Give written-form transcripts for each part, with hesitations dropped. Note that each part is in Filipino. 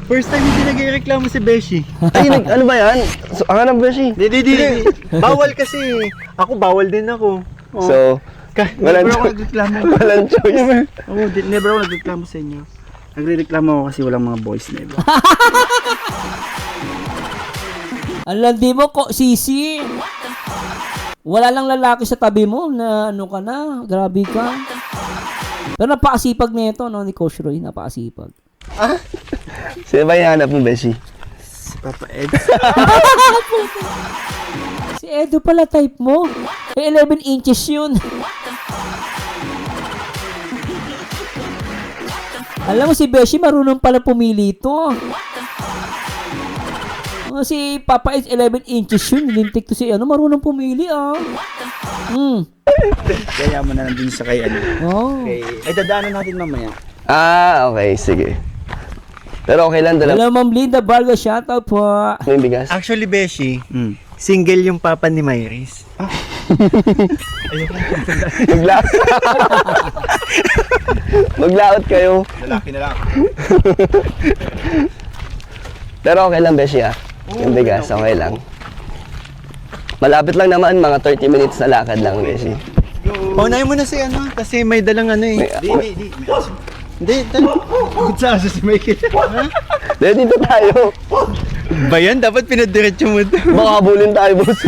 First time hindi nag-reklamo si Beshi. Ay, ano ba yan? So, ang ba siya? Di. Bawal kasi. Ako, bawal din ako. Oh. So, Never ako nagreklamo. walang choice. Never ako nagreklamo sa inyo. Nagre-reklamo ako kasi walang mga boys na iba. Ang landi mo ko, sisi. Wala lang lalaki sa tabi mo na ano ka na, grabe ka. Pero napakasipag nito, no, ni Coach Roy, napakasipag. Sino ba hinahanap mo, Beshi? Si Papa Ed. Si Edo pala type mo. 11 inches yun. Alam mo si Beshi marunong pala pumili ito. Si Papa is 11 inches yun. Nilintik to si ano, marunong pumili Kaya mo na nandun sa kay ano. Oh. Okay. Ay, dadaanan natin mamaya. Okay, sige. Pero okay lang, dala Hello, Ma'am Linda Vargas, shoutout po. mo yung bigas. Actually, Beshi, single yung papa ni Myris. Maglaot kayo. Lalaki na lang. Pero okay lang, Beshi, yung bigas, okay lang. Malapit lang naman, mga 30 minutes na lakad lang, Beshi. Paunahin mo na si ano, kasi may dalang ano eh. Di. Hindi, good sa aso si Michael. Dito tayo. Ba yan? Dapat pinadiretso mo ito. Baka habulin tayo, boss.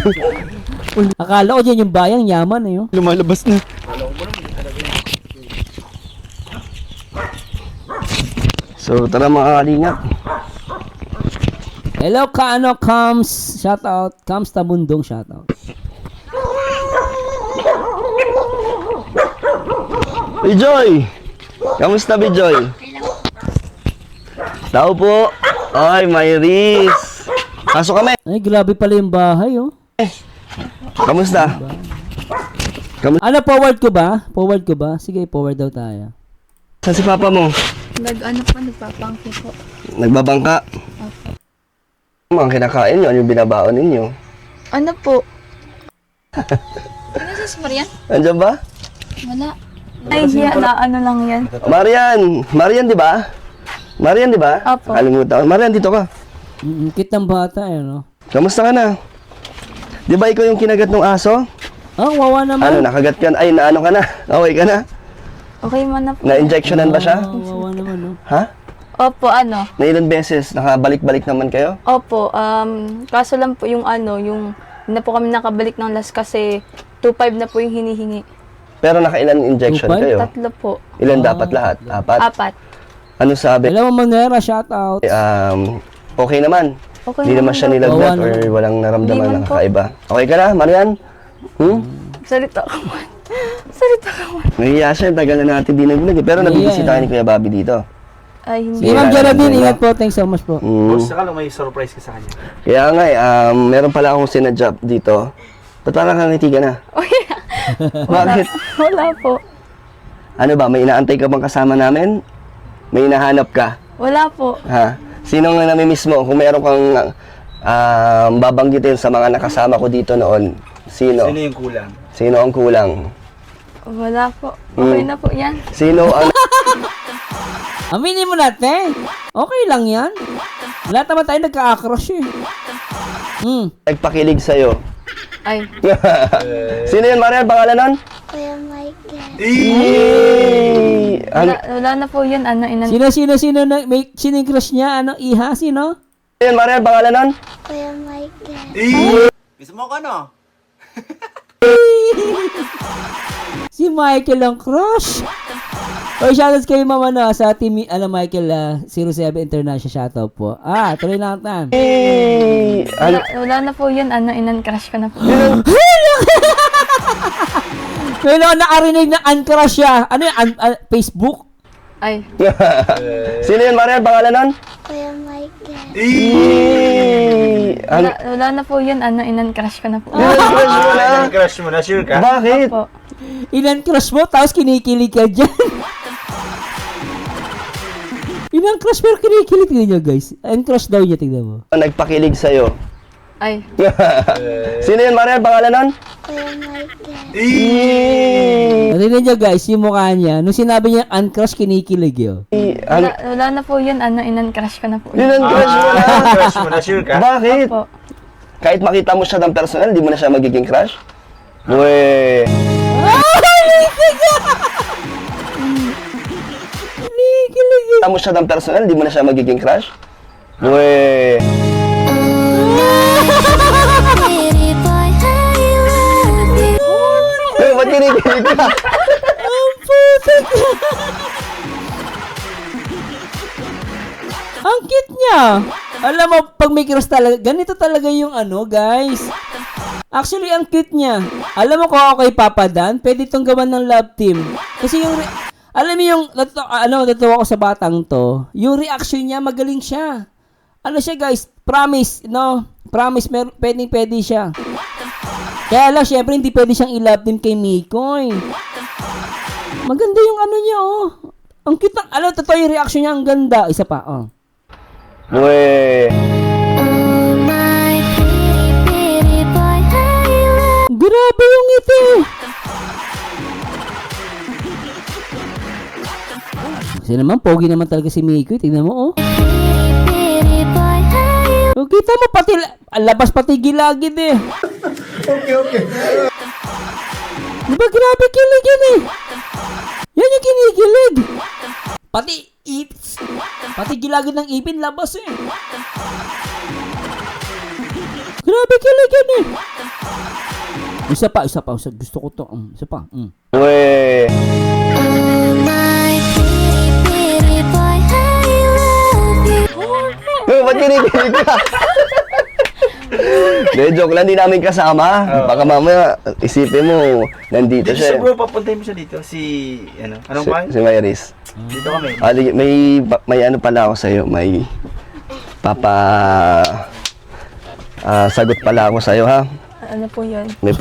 Akala ko dyan yung bayang yaman eh. Lumalabas na. So, tara mga kalingap. Hello, Kaano Kams, shoutout. Kams Tabundong, shoutout. Bijoy! Kamusta, Bijoy? Tao po. Ay, Myris. Pasok kami. Ay, grabe pala yung bahay, Kamusta? Ano, forward ko ba? Forward ko ba? Sige, forward daw tayo. Saan si Papa mo? Nagpapangko po. Nagbabangka. Mga kinakain nyo, ano yung binabaon ninyo? Ano po? Ano si Marian? Andiyan ba? Wala. Ay, na ano lang yan. Marian, di ba? Marian, di ba? Opo. Kalimutan. Marian, dito ka. Kit ng bata, no? Kamusta ka na? Di ba ikaw yung kinagat ng aso? Wawa naman. Ano, nakagat ka? Ay, naano ka na? Okay ka na? Okay man na po. Na-injectionan ba siya? Wawa naman, no? Ha? Opo, ano? Na ilang beses? Nakabalik-balik naman kayo? Opo, kaso lang po yung ano, yung hindi na po kami nakabalik ng last kasi 2.5 na po yung hinihingi. Pero nakailan injection 2.5? kayo? 3 po. Ilan dapat lahat? 4? 4. Ano sabi? Hello, Manera, shoutout. Okay naman. Okay Hindi naman siya nilagnat Wawa or naman. walang naramdaman Hindi na man po. kakaiba. Okay ka na, Marian? Salita ka man. Salita ka man. Nahiya siya, tagal na natin di nag-vlog eh. Pero nabibisita ka ni Kuya Bobby dito. Ay, hindi. Sige, Ma'am Wala Geraldine, naman, ingat po. Thanks so much po. Saka lang may surprise ka sa kanya. Kaya nga meron pala akong sinadjap dito. Ba't parang kangiti ka na? Bakit? Wala po. Ano ba, may inaantay ka bang kasama namin? May hinahanap ka? Wala po. Ha? Sino nga namimiss mo? Kung meron kang babanggitin sa mga nakasama ko dito noon, sino? Sino yung kulang? Sino ang kulang? Wala po. Okay na po yan. Sino ang Aminin mo natin. Okay lang yan. Lahat naman tayo nagka-crush eh. nagpakilig sa'yo? Ay, Sino yun, Marian? Pangalan nun? Kuya Michael. Ano Wala na po yun. Ano, Sino na, sino yung crush niya? Ano, Iha? Sino? yun, Marian? Pangalan nun? Kuya Michael. Gusto mo ka no? Si Michael ang crush. Oy, shoutouts kayo mama na sa team Michael 07 International, shoutout po. Tuloy lang tan. Wala na po yun. Ano, inan-crush ko na po. Kailan nakarinig na uncrush siya? Ano yun? Facebook? Ay, Sino yun, Marian? Pangalan nun? Kuya Michael. Wala na po yun. Ano, inan-crush ko na po. Crush mo na, sure ka? Bakit? Opo. Inan-crush mo, tapos kinikilig ka dyan. Inan-crush pero kinikilig niya, guys. Uncrush daw niya, tignan mo. Nagpakilig sa'yo? Ay, Sino yun, Marian? Pangalan nun? Kuya Michael. Tignan niyo guys, yung mukha niya. Nung sinabi niya uncrush, kinikilig yun. Wala na po yun, inan-crush ko na po. Yun ang crush mo na. Crush mo na, sure ka? Bakit? Opo. Kahit makita mo siya ng personal, di mo na siya magiging crush? Uwe. Kinikilig yun. Makita mo siya ng personal, di mo na siya magiging crush? Uwe. Uwe, ba't kinikilig ka? Ang putik. Ang cute niya. Alam mo, pag may crush talaga, ganito talaga yung ano, guys. Actually, ang cute niya. Alam mo kung ako kay Papa Dan, pwede itong gawan ng love team. Kasi yung, alam mo yung, natuwa ko sa batang to, yung reaction niya, magaling siya. Ano siya guys, promise, no? Promise, pwede siya. Kaya lang, syempre, hindi pwede siyang i-love team kay Mikoy. Maganda yung ano niya, oh. Ang cute ng, totoo yung reaction niya, ang ganda. Isa pa, oh. Uwe. Grabe yung ngiti. Kasi naman, pogi naman talaga si Mikoy. Tingnan mo, oh. Oh, kita mo, pati, labas pati gilagid eh. Okay. Diba grabe kilig yan eh. Yan yung kinikilig. Pati gilagid ng ipin labas eh. Grabe kilig yan eh. Isa pa. Gusto ko to. Isa pa. Uwe. Uwe, ba't kinikilig ka? De, joke lang, di namin kasama. Baka mamaya, isipin mo, nandito Dito siya. siya bro, papuntahin mo siya dito. Anong pa? Si Mayris. Dito kami. May ano pala ako sa'yo, may sagot pala ako sa'yo, ha? Ano po yun? May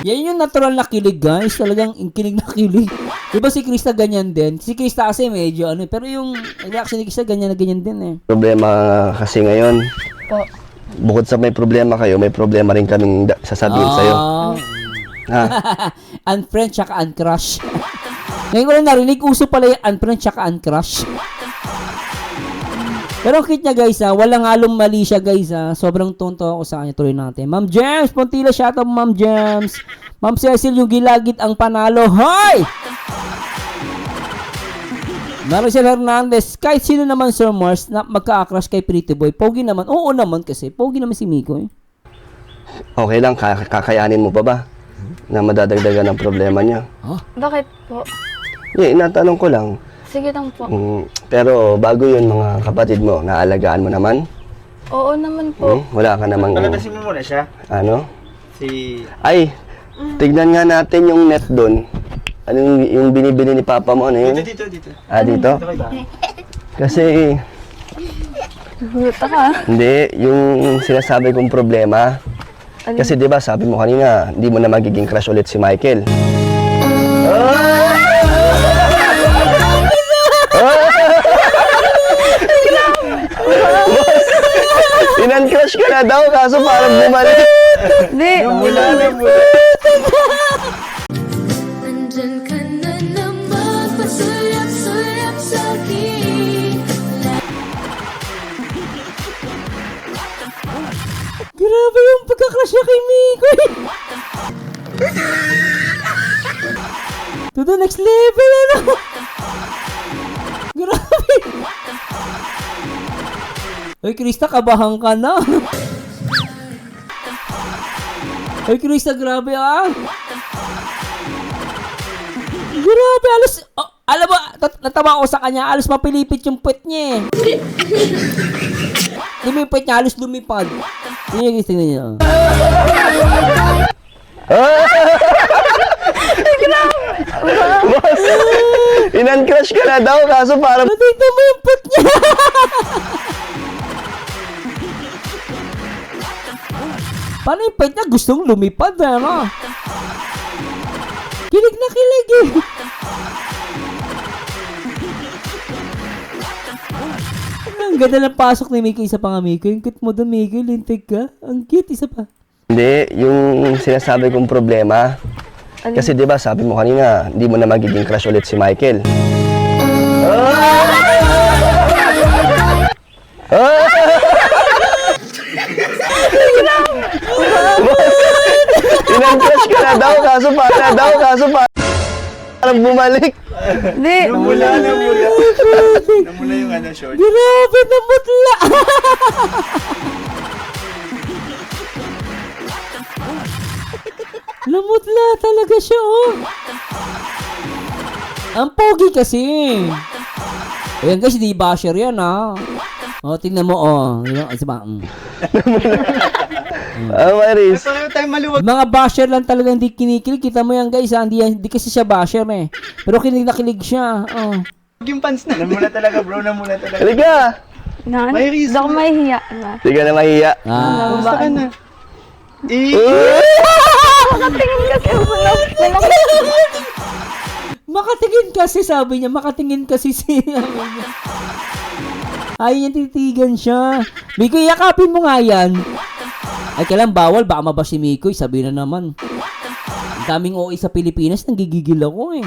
Yan yung natural na kilig guys. Talagang kilig na kilig. Diba si Krista ganyan din? Si Krista kasi medyo ano. Pero yung reaction ni Krista ganyan na ganyan din eh. problema kasi ngayon. Po. Bukod sa may problema kayo, may problema rin kaming sasabihin sa'yo. Ha? Unfriend tsaka uncrush. Ngayon ko lang narinig, uso pala yung unfriend tsaka uncrush. Pero ang cute niya guys ha, walang halong mali siya guys ha. Sobrang tonto ako sa kanya, tuloy natin. Ma'am James, Pontila, shout out Ma'am James. Ma'am Cecil, yung gilagid ang panalo. Hoy! Maricel Hernandez, kahit sino naman Sir Mars na magka-crush kay Pretty Boy, pogi naman. Oo naman kasi, pogi naman si Miko eh. Okay lang, kakayanin mo pa ba? Na madadagdagan ng problema niya. Bakit po? Inatanong ko lang. Sige lang po. Pero bago yun mga kapatid mo, naalagaan mo naman? Oo naman po. Wala ka namang... Palabasin mo muna siya. Ano? Ay, Tignan nga natin yung net doon. Anong yung binibili ni Papa mo? Ano yun? Dito. Dito? Dito kay ba? Kasi, Buta ka. hindi, yung sinasabi kong problema. Ano? Kasi di ba sabi mo kanina, hindi mo na magiging crush ulit si Michael. Inan-crush ka na daw, kaso parang bumalik. Hindi. Mula. Nandyan ka na naman, pasulap-sulap sa'kin. Grabe yung pagka-crush niya kay Miko eh. To the next level ano. Grabe. Hoy Krista, kabahan ka na. Hoy Krista, grabe ah. Grabe, alos, alam mo, natawa ako sa kanya, alos mapilipit yung puwet niya eh. Lumipit niya, alos lumipad. Tingnan niya. Boss, inan-crush ka na daw, kaso parang... Tingnan mo yung puwet niya. Paano yung puwet niya? Gustong lumipad, ano? Kilig na kilig eh. Ang ganda ng pasok ni Miko. Isa pa nga Miko. Yung cute mo doon Miko. Lintig ka. Ang cute. Isa pa. Hindi, yung sinasabi kong problema. Kasi di ba sabi mo kanina, hindi mo na magiging crush ulit si Michael. Inang-crush ka na daw, kaso parang bumalik. Hindi. Namula yung ano, short. Grabe, namutla. Namutla talaga siya, oh. Ang pogi kasi. Ayan guys, di basher yan, ha. O, tingnan mo, oh. Maris. Pareho tayo maluwag. Mga basher lang talaga hindi kinikilig. Kita mo yan, guys, ha. Hindi kasi siya basher, eh. Pero kinig na kilig siya, oh. Yung pants na. Namula talaga, bro. Namula talaga. Halika! May reason. Hindi ako mahihiya. Hindi ka na mahiya. Ah. Basta ka na. Makatingin kasi ako na. Makatingin kasi, sabi niya. Makatingin kasi siya. Ayaw niya titigan siya. Mikoy, yakapin mo nga yan. Ay, kailan bawal. Baka mabash si Mikoy. Sabi na naman. Ang daming OA sa Pilipinas. Nanggigigil ako, eh.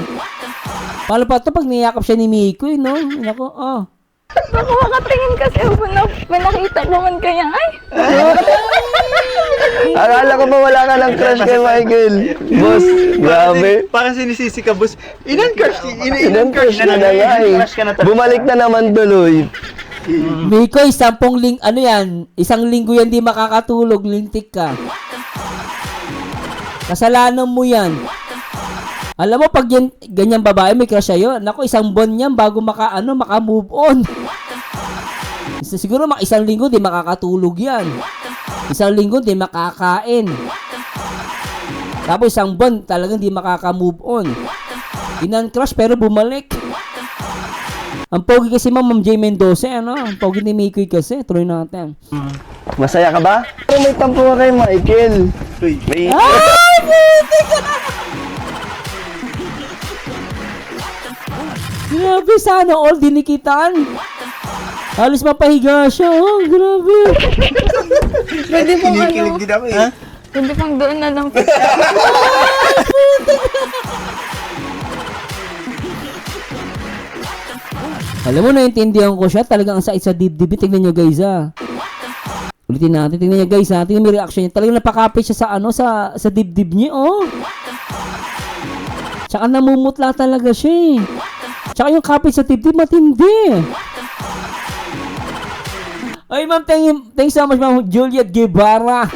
Paano pa ito pag niyakap siya ni Mikoy, no? Ako, oh. Baka makatingin kasi ako na. May nakita ko man kaya. Ay! Akala ko ba wala ka ng crush kay Michael? Boss, grabe. Parang sinisisi ka, boss. Inang-crush Inang-crush na nga eh. Bumalik na naman tuloy. Mikoy, 10 ano yan? Isang linggo yan di makakatulog. Lintik ka. Kasalanan mo yan. Alam mo, pag yan, ganyang babae, may crush sa'yo, naku, 1 buwan yan bago maka-move on. Siguro, isang linggo, di makakatulog yan. 1 linggo, di makakain. Tapos, 1 buwan, talagang di makaka-move on. Inan-crush, pero bumalik. Ang pogi kasi, Ma'am J. Mendoza, ano? Ang pogi ni Mikoy kasi. Tuloy natin. Masaya ka ba? Pero may tampo ka kay Michael. May... Ay, puti ka! Grabe, sana all dinikitan. Halos mapahiga siya, oh. Grabe. Pwede pong Kinikilig ano. din ako eh. Pwede pong doon na lang. Alam mo, naintindihan ko siya. Talagang ang sakit sa dibdib. Tingnan nyo, guys, ah. Ulitin natin. Tingnan nyo, guys, ah. Tingnan mo yung reaction niya. Talagang napakapit siya sa dibdib niya, oh. Tsaka namumutla talaga siya, eh. Tsaka yung kapit sa dibdib, matindi. Ay, ma'am, thanks so much, ma'am. Juliet Guevara.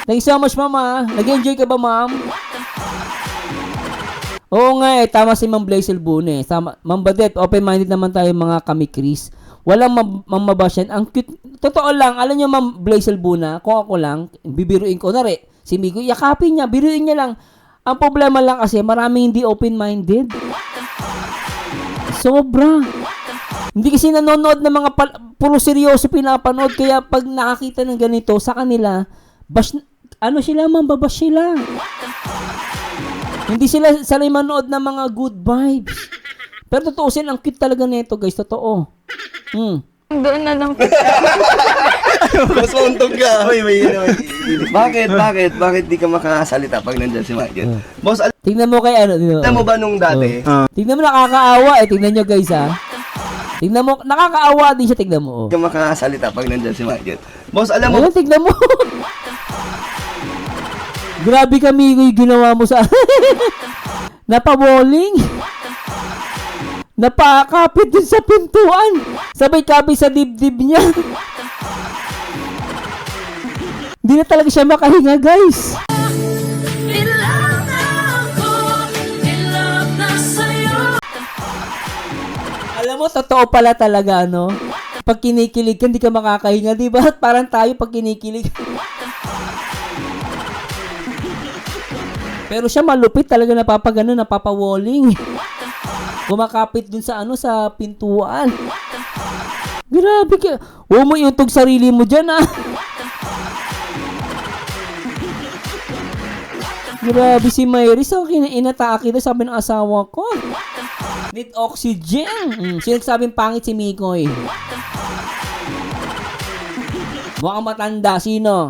Thanks so much, ma'am, ah. Nag-enjoy ka ba, ma'am? Oo nga, eh. Tama si Ma'am Blaisel Bune. Ma'am Badet, open-minded naman tayo mga kami, Chris. Walang mamabasyan. Ang cute. Totoo lang, alam niyo, Ma'am Blaisel Buna, kung ako lang, bibiruin ko na rin. Si Miko, yakapin niya, biruin niya lang. Ang problema lang kasi, maraming hindi open-minded. Sobra. Hindi kasi nanonood ng mga puro seryoso pinapanood. Kaya pag nakakita ng ganito sa kanila, mambabash sila. Hindi sila sanay manood ng mga good vibes. Pero totoo sila, ang cute talaga nito, guys. Totoo. Doon na lang. Mas mauntog ka. Uy, may Bakit di ka makasalita pag nandyan si Michael? Boss, Tingnan mo kay ano. alam mo ba nung dati? Tingnan mo, nakakaawa eh. Tingnan nyo, guys, ha. Tingnan mo, nakakaawa din siya. Tingnan mo, oh. Di ka makasalita pag nandyan si Michael. Boss, alam mo Ayun, tignan mo. Grabe kami yung ginawa mo sa... Napabowling. Napakapit din sa pintuan. Sabay kapit sa dibdib niya. Hindi na talaga siya makahinga, guys. In love na ako, in love na sa'yo. Alam mo, totoo pala talaga, no? Pag kinikilig ka, hindi ka makakahinga, di ba? Parang tayo pag kinikilig. Pero siya malupit talaga, napapawalling. Kumakapit dun sa sa pintuan. Grabe ka. Huwag mo iuntog sarili mo dyan, ah. Grabe si Mayri. So, inatake daw, sabi ng asawa ko. Need oxygen. Sinasabing pangit si Mikoy. Mukhang matanda. Sino?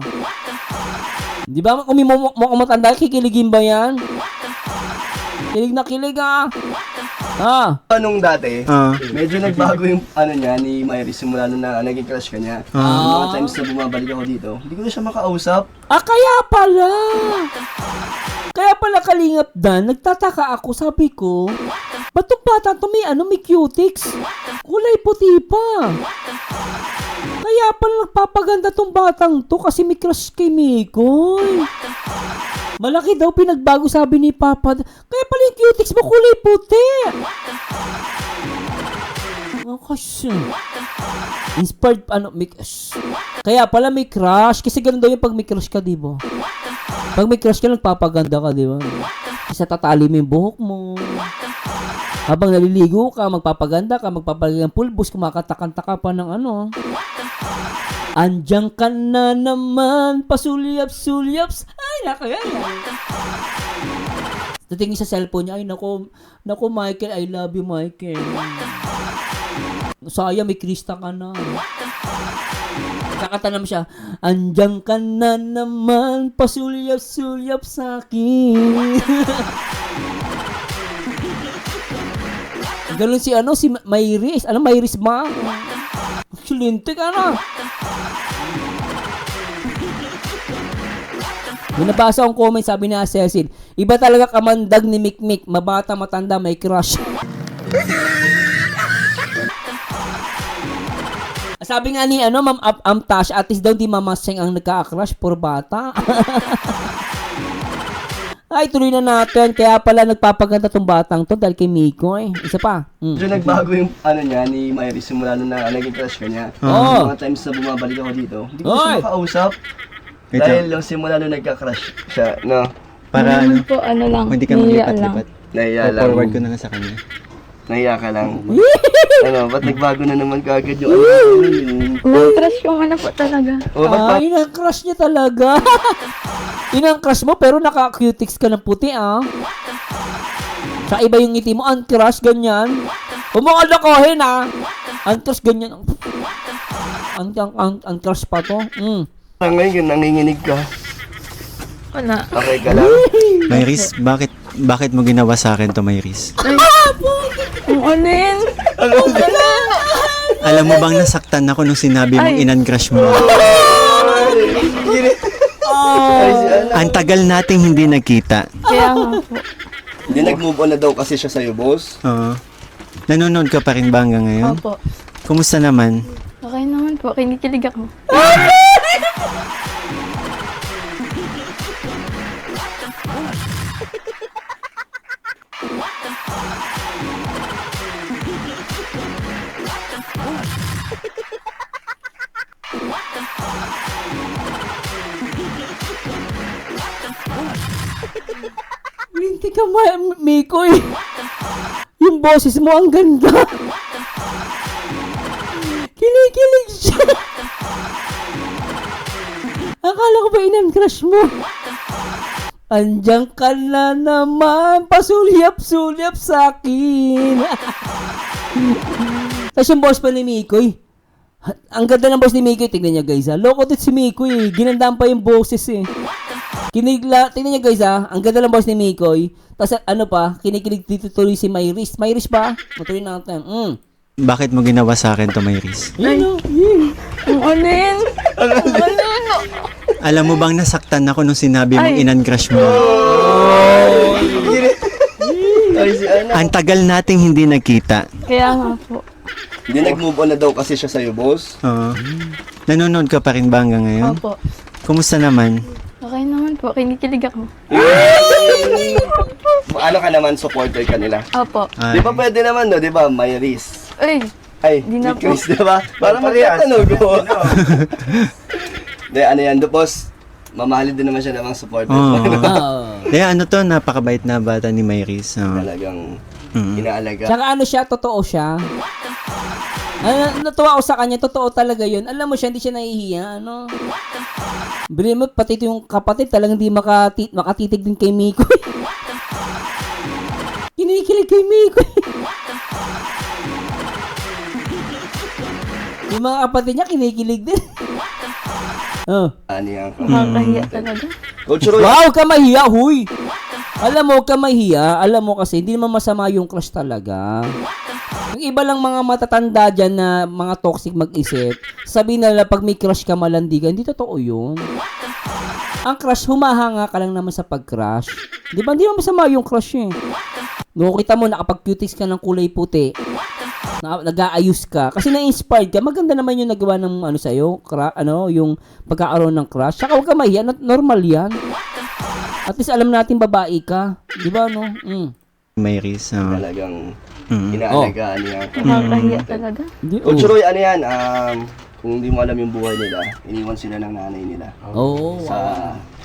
Di ba? Kung mukhang matanda, kikiligin ba yan? Kilig na kilig ah. Ah. Anong dati, medyo nagbago yung ano niya ni Myrie simula nung na naging crush ka niya. Mga times na bumabalik ako dito, hindi ko na siya makausap. Ah, kaya pala. Kaya pala Kalingap Dan, nagtataka ako, sabi ko, ba't itong bata to may cutics? Kulay puti pa. Kaya pala nagpapaganda tong batang to kasi may crush kay Mikoy. Malaki daw pinagbago sabi ni Papa. Kaya pala yung cutics mo kulay puti. Oh, kasi. Inspired, kaya pala may crush. Kasi ganun daw yung pag may crush ka, di ba? Pag may crush ka, nagpapaganda ka, di ba? Kasi tatali mo yung buhok mo. Habang naliligo ka, magpapaganda ka, magpapalagay ng pulbos, kumakanta-kanta ka pa ng ano. Andiyan ka na naman, pasulyap-sulyaps. Ay, nakaya. Tatingin sa cellphone niya, ay, naku, Michael, I love you, Michael. Sayang, may krista ka na. Kakata naman siya, andiyan ka na naman, pasulyap-sulyap sa'kin. Ganun si Myris. Myris ba? Excelente ka na. May nabasa akong comment, sabi ni Cecil, iba talaga kamandag ni Mikmik, mabata, matanda, may crush. Sabi nga ni Ma'am Tash, at least daw di mamaseng ang nagka-crush, puro bata. Ay, tuloy na natin. Kaya pala nagpapaganda tong batang to dahil kay Miko eh. Isa pa. Medyo nagbago yung ano niya ni Myrie simula nung na naging crush ka niya. Mga times na bumabalik ako dito, hindi ko na siya makausap. Dahil yung simula nung nagka-crush siya, no? Para Ano po, ano lang. hindi ka nahiya maglipat-lipat. Nahiya lang. Forward ko na lang sa kanya. Nahiya ka lang. Ba't nagbago na naman kagad yung May crush yung ano po talaga. Ay, crush niya talaga. Yun ang crush mo, pero naka-cutics ka ng puti, ah. Sa iba yung ngiti mo, uncrush, ganyan. Huwag mo kalokohin, ah. Uncrush, ganyan. Uncrush pa to. Ngayon, nanginginig ka. Wala. Okay ka lang? Myris, bakit mo ginawa sa akin to, Myris? Ang alin? Alam mo bang nasaktan ako nung sinabi mong in-uncrush mo? Ang tagal nating hindi nagkita. Kaya nga po. Hindi nag-move on na daw kasi siya sa'yo, boss. Oo. Nanonood ka pa rin ba hanggang ngayon? Opo. Kumusta naman? Okay naman po. Kinikilig ako. Linti ka, Mikoy. Yung boses mo ang ganda. Kinikilig siya. Akala ko ba in-crush mo? Andiyan ka na naman, pasulyap-sulyap sa'kin. Tapos yung boss pa ni Mikoy. Ang ganda ng boss ni Mikoy, tignan niya guys ha. Loko din si Mikoy, ginandaan pa yung boses eh. Tingnan niya guys ha, ang ganda ng boss ni Mikoy. Tapos kinikilig dito tuloy si Myris. Myris ba? Matuloy natin. Bakit mo ginawa sa akin to, Myris? Ang alin? Alam mo bang nasaktan ako nung sinabi mong in-uncrush mo? Ang tagal nating hindi nagkita. Kaya nga po. Hindi nag-move on na daw kasi siya sa'yo, boss. Oo. Nanonood ka pa rin ba hanggang ngayon? Opo. Kumusta naman? Okay naman po. Kinikilig ako. Ano ka naman, supporter ka nila? Opo. Di ba pwede naman, no? Di ba, Myris? Ay, Di na ni Chris, di ba? Para magkatanog ko. Di, ano yan, boss? Mamahalin din naman siya ng mga supporters. Kaya ano to, napakabait na bata ni Myris. Talagang inaalaga. Tsaka siya, totoo siya. Natuwa ako sa kanya, totoo talaga yun. Alam mo siya, hindi siya nahihiya, Bili mo, pati yung kapatid, talagang di makatitig din kay Miko. Kinikilig kay Miko. Yung mga kapatid niya, kinikilig din. Ano yan? Nakakahiya talaga. Coach Roy, Wow, ka mahiya, huy! Alam mo, huwag ka mahiya. Alam mo kasi, hindi naman masama yung crush talaga. Yung iba lang mga matatanda dyan na mga toxic mag-isip, sabihin nila pag may crush ka malandigan, hindi totoo yun. Ang crush, humahanga ka lang naman sa pag-crush. Di ba? Hindi naman masama yung crush eh. No, kita mo, nakapag-cutics ka ng kulay puti. Nag-aayos ka. Kasi na-inspired ka. Maganda naman yung nagawa ng ano sa'yo. Yung pagkakaroon ng crush. Saka huwag ka mahiya. Normal yan. At least alam natin babae ka. Di ba, no? May reason. Talagang inaalagaan niya. Nakakahiya talaga. Hindi, Coach Roy, ano yan, kung hindi mo alam yung buhay nila, iniwan sila ng nanay nila. Oo. Sa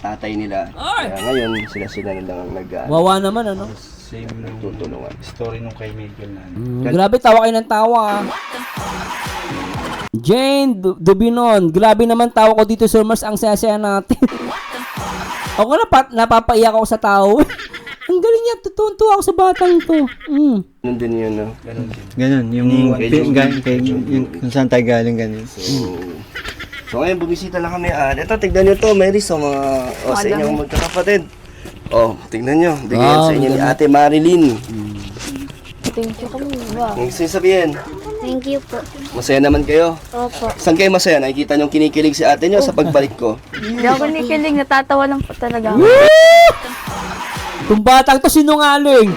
tatay nila. Kaya ngayon, sila na lang Wawa naman, ano? Same nung nagtutulungan. story nung kay Michael na. Grabe, tawa kayo ng tawa. Jane Dubinon, grabe naman tawa ko dito, Sir Mars. Ang saya-saya natin. Ako napapaiyak ako sa tao. Ang galing niya, tutuwa ako sa batang to. Ganun din yun, no? Ganun, yung kung saan tayo galing ganun. So ngayon, bumisita lang kami. Ito, tignan nyo to, Mary, sa mga, sa inyong magkakapatid. Tignan nyo. Bigyan sa inyo ni Ate Marilyn. Thank you kami. Wow. Ang gusto sabihin, Thank you po. masaya naman kayo. Opo. Saan kayo masaya? Nakikita nyo kinikilig si ate nyo sa pagbalik ko. Hindi ako nikilig, natatawa lang po talaga. Itong batang to sinungaling.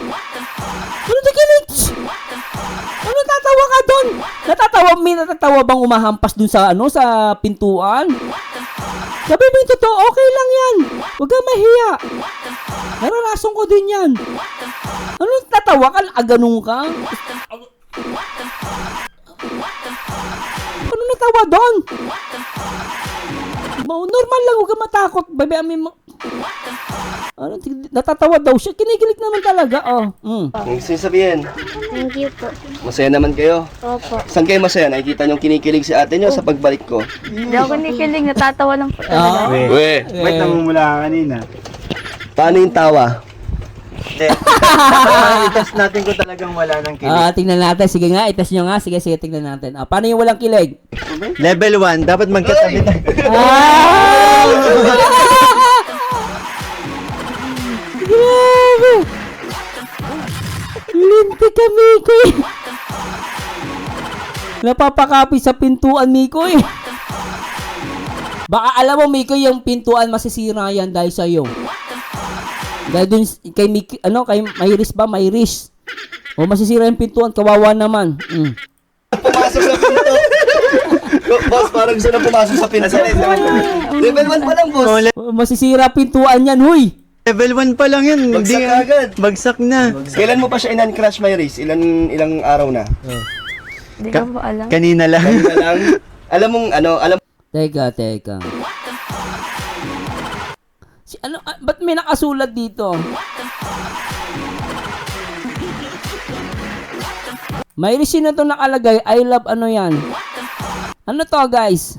Ano nakilig? Ano natatawa ka doon? May natatawa bang umahampas dun sa sa pintuan? Sabi mo yung totoo, okay lang yan. Huwag kang mahiya. Naranasan ko din yan. Ano tatawa ka? Ganun ka? Ano natawa doon? Normal lang, huwag kang matakot. Baby, natatawa daw siya. Kinikilig naman talaga. Ang gusto sabihin, Thank you po. masaya naman kayo. Opo. Saan kayo masaya? Nakikita nyo kinikilig si ate nyo sa pagbalik ko. Hindi ako nikilig, natatawa lang po talaga. Wait, namumula ka kanina. Paano yung tawa? I-test natin kung talagang wala ng kilig. Tingnan natin. Sige nga, itest nyo nga. Sige, tingnan natin. Paano yung walang kilig? Level 1, dapat magkatabi tayo. Grabe! Linti ka, Mikoy! Napapakapi sa pintuan, Mikoy! Baka alam mo, Mikoy, yung pintuan masisira yan dahil sa'yo. Dahil dun kay Mayris ba? Mayris. Masisira yung pintuan, kawawa naman. Pumasok sa pinto. Boss, parang gusto na pumasok sa pinto. Level 1 pa lang, boss. Masisira pintuan yan, huy! Level 1 pa lang yan. Bagsak Hindi agad. Bagsak na. Kailan mo pa siya inan-crush, Mayris? Ilang araw na? Hindi ko po alam. Kanina lang. Kanina lang. Alam mong, Teka. Ba't may nakasulat dito? May sino to nakalagay? I love ano yan? Ano to, guys?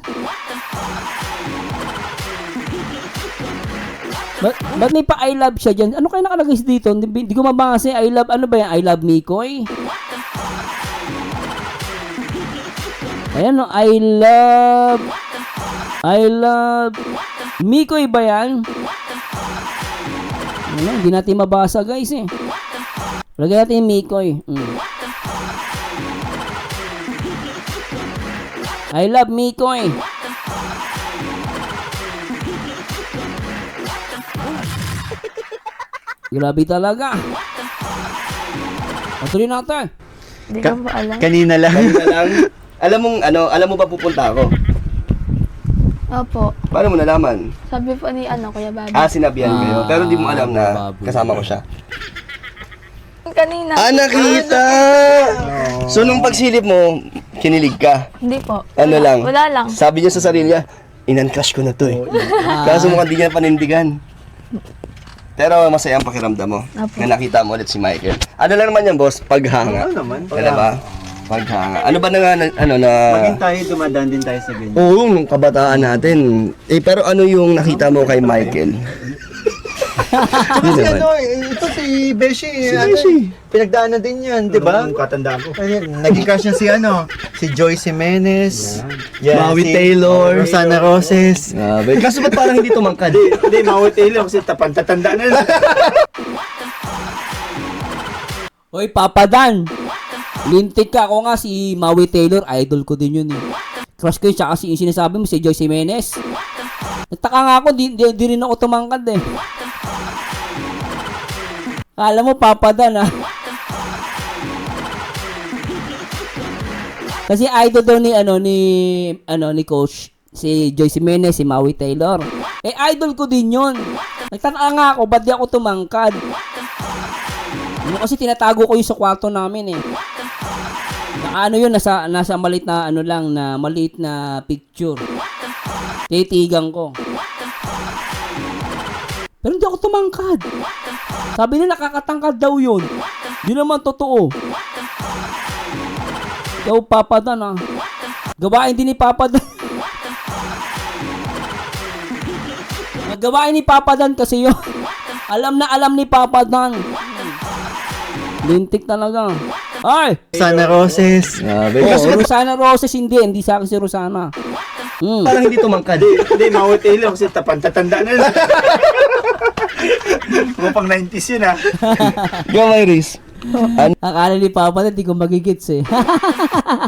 Ba't may pa I love siya dyan? Ano kayo nakalagay dito? Hindi ko mabasa. I love, ano ba yan? I love Mikoy? Ayan o, I love Mikoy ba yan? Hindi natin mabasa, guys eh. Lagyan natin yung Mikoy. I love Mikoy. Grabe talaga. Patuloy natin. Hindi ko po alam. Kanina lang. Alam mo ba pupunta ako? Opo. Paano mo nalaman? Sabi po ni Kuya Bobby. Sinabihan kayo. Pero di mo alam na kasama ko siya. Kanina. Nakita! So, nung pagsilip mo, kinilig ka. Hindi po. Ano lang? Wala lang. Sabi niya sa sarili niya, inan-crush ko na to eh. Kaso mukhang di niya panindigan. Pero masaya ang pakiramdam mo Apo. na nakita mo ulit si Michael. Ano lang naman yan, boss? Paghanga. Ano naman? Ano ba? Paghanga. Ano ba Maging tayo, dumadaan din tayo sa ganyan. Oo, nung kabataan natin. Pero ano yung nakita mo kay Michael? Tsaka si ano, ito si Beshi. Pinagdaanan din yan, di ba? Yung katandaan ko. Naging crush niya si ano, si Joyce Jimenez. Maui Taylor. Rosana Roses. Grabe. Kaso ba't parang hindi tumangkad? Hindi, Maui Taylor kasi tatanda na yun. Hoy, Papa Dan. Lintik ka. Ako nga si Maui Taylor. Idol ko din yun eh. Crush ko yun. Tsaka yung sinasabi mo si Joyce Jimenez. Nagtaka nga ako. Di rin ako tumangkad eh. Alam mo, Papa Dan ah. Kasi idol daw ni coach si Joyce Jimenez, si Maui Taylor. Eh idol ko din 'yon. Nagtataka nga ako ba't di ako tumangkad. Ano kasi tinatago ko 'yung sa kwarto namin eh. Na ano 'yun nasa maliit na maliit na picture. Titigan ko. Pero hindi ako tumangkad. Sabi nila nakakatangkad daw 'yun. Di naman totoo. Yo, Papa Dan ah. Gawain din ni Papa Dan. Gawain ni Papa Dan kasi yun. Alam na alam ni Papa Dan. Lintik talaga. Ay! Rosana Roses. Grabe. Oh, Rosana Roses hindi sa akin si Rosana. Parang hindi tumangkad. Hindi, Maui Taylor kasi tatanda na yun. Mga pang 90s yun ah. Ikaw, Iris. Akala ni Papa Dan di ko magigits eh.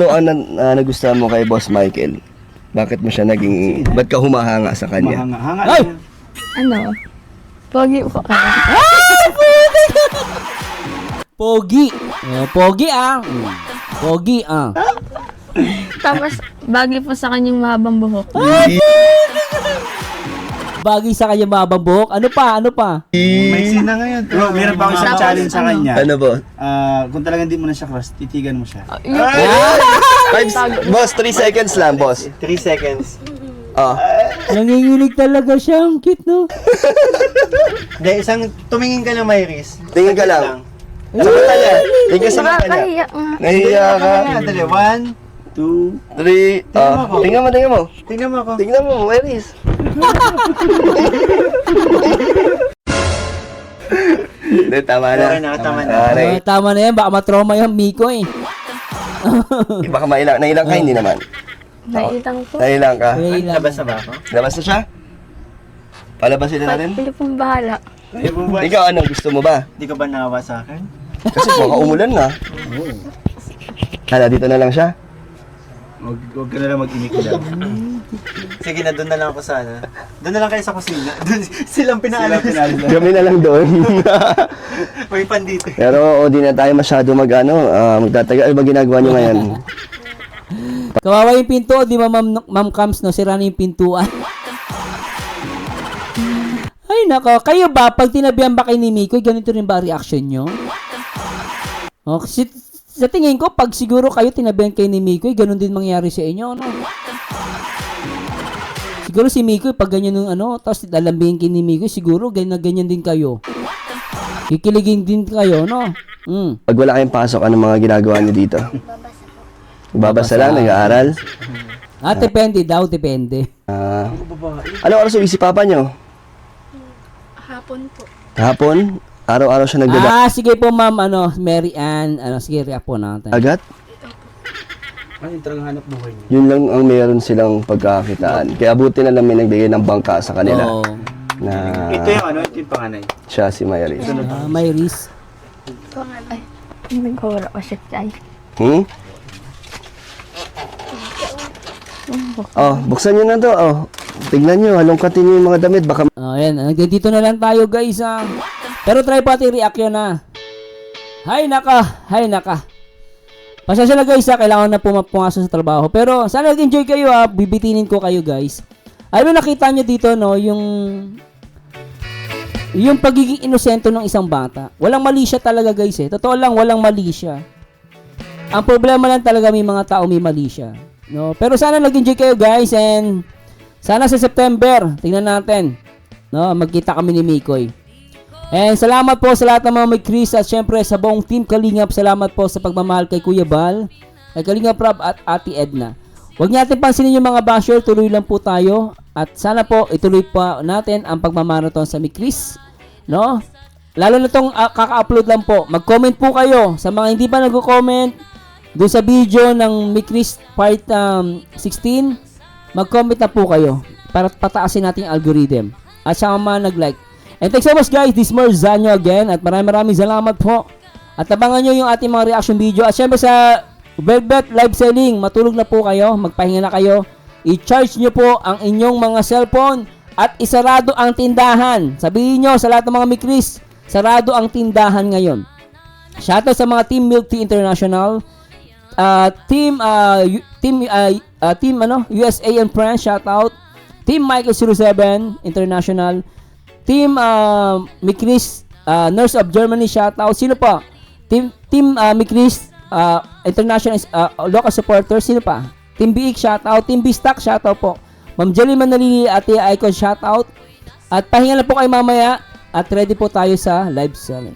Ito, nagustuhan mo kay Boss Michael? Bakit mo siya ba't ka humahanga sa kanya? Hanga Ay! lang. Ano? Pogi po kayo. Pogi. Pogi ah. Pogi ah. Tapos, bagay po sa kanyang mahabang buhok. Bagay sa kanya mabang buhok. Ano pa? May sina ngayon. Bro, meron pa ako isang Tapos, challenge sa ano? kanya. Ano po? Kung talagang hindi mo na siya crush, titigan mo siya. Boss, 3 seconds lang, boss. 3 seconds. Oh. Nanginginig talaga siya. Ang cute no? Hindi, tumingin ka lang, Myris. Tingin ka lang. Sa mata niya. Tingin ka sa mata niya. Nakakahiya nga. Nahiya ka. Dali, 1, 2. 3. Tingnan mo. Tingnan mo ako. Tingnan mo, Iris. Hindi, tama na. Okay na, tama na. Okay. Tama na yan. Baka matrauma yung Miko eh. Baka nailang ka, hindi naman. Naitang po. Nailang ka. Labas na ba ako? Labas na siya? Palabasin na natin? Pili pong bahala. Hindi mo ba? Ikaw, ano, gusto mo ba? Hindi ka ba naawa sa akin? Kasi baka umulan na. Hala, dito na lang siya. Huwag ka na lang mag-inig lang. Sige na, doon na lang ako sana. Doon na lang kayo sa kusina. Doon, silang pinaalis. Kami na lang doon. May pan dito. Pero di na tayo masyado magtatagal. Ano ba ginagawa nyo ngayon? Kawawa yung pinto, di ba Ma'am Cams, no? Sira na yung pintuan. Ay nako, kayo ba, pag tinabihan ba kay ni Mikoy, ganito rin ba reaction nyo? O, sa tingin ko, pag siguro kayo tinabihan kay ni Mikoy, ganun din mangyari sa inyo, no? Siguro si Mikoy, pag ganyan nung tapos lalambihin kay ni Mikoy, siguro ganyan din kayo. Kikiligin din kayo, no? Pag wala kayong pasok, anong mga ginagawa nyo dito? Babasa lang, nag-aaral? Depende daw, depende. Anong oras uwi si Papa nyo? Hapon po. Hapon? Araw-araw siya nagdada. Sige po ma'am, Mary Ann, sige, react po natin. Agat? Ano yung talagang hanap buhay niya? Yun lang ang meron silang pagkakitaan. Kaya buti na lang may nagbigay ng bangka sa kanila. Oo. Na Ito yung panganay. siya si Mayris. May risk. Ay, nagkawala pa siya, Chay. Buksan nyo na to. Tignan nyo, halongkatin nyo yung mga damit. Baka Ayan, dito na lang tayo guys Pero try pati react yun Hay naka. Pasensya na guys kailangan na pumasok sa trabaho. Pero sana nag-enjoy kayo bibitinin ko kayo guys. Alam mo nakita nyo dito no, yung pagiging inosento ng isang bata. Walang mali siya talaga guys Totoo lang, walang mali siya. Ang problema lang talaga may mga tao may mali siya. No? Pero sana nag-enjoy kayo guys and sana sa September, tingnan natin. No, magkita kami ni Mikoy. And salamat po sa lahat ng mga may Chris at syempre sa buong team Kalingap. Salamat po sa pagmamahal kay Kuya Bal, kay Kalingap Rob at Ate Edna. Huwag natin pansinin yung mga basher, tuloy lang po tayo. At sana po ituloy pa natin ang pagmamarathon sa may Chris. no? Lalo na tong kaka-upload lang po. Mag-comment po kayo sa mga hindi pa nag-comment doon sa video ng Mikris Part 16. Mag-comment na po kayo para pataasin natin yung algorithm. At sa mga nag-like. And thanks so much guys. This is Marzano again. At maraming salamat po. At abangan nyo yung ating mga reaction video. At syempre sa Velvet Live Selling, matulog na po kayo. Magpahinga na kayo. I-charge nyo po ang inyong mga cellphone. At isarado ang tindahan. Sabihin nyo sa lahat ng mga Mikris, sarado ang tindahan ngayon. Shoutout sa mga Team Milk Tea International, Team USA and France, shoutout. Team Michael 07 International, Team Mikris Nurse of Germany, shoutout. Sino pa? Team Mikris International local supporters, sino pa? Team BX, shoutout. Team B-Stock, shoutout po. Ma'am Jelly Manalili at Icon, shoutout. At pahinga na po kayo mamaya. At ready po tayo sa live selling.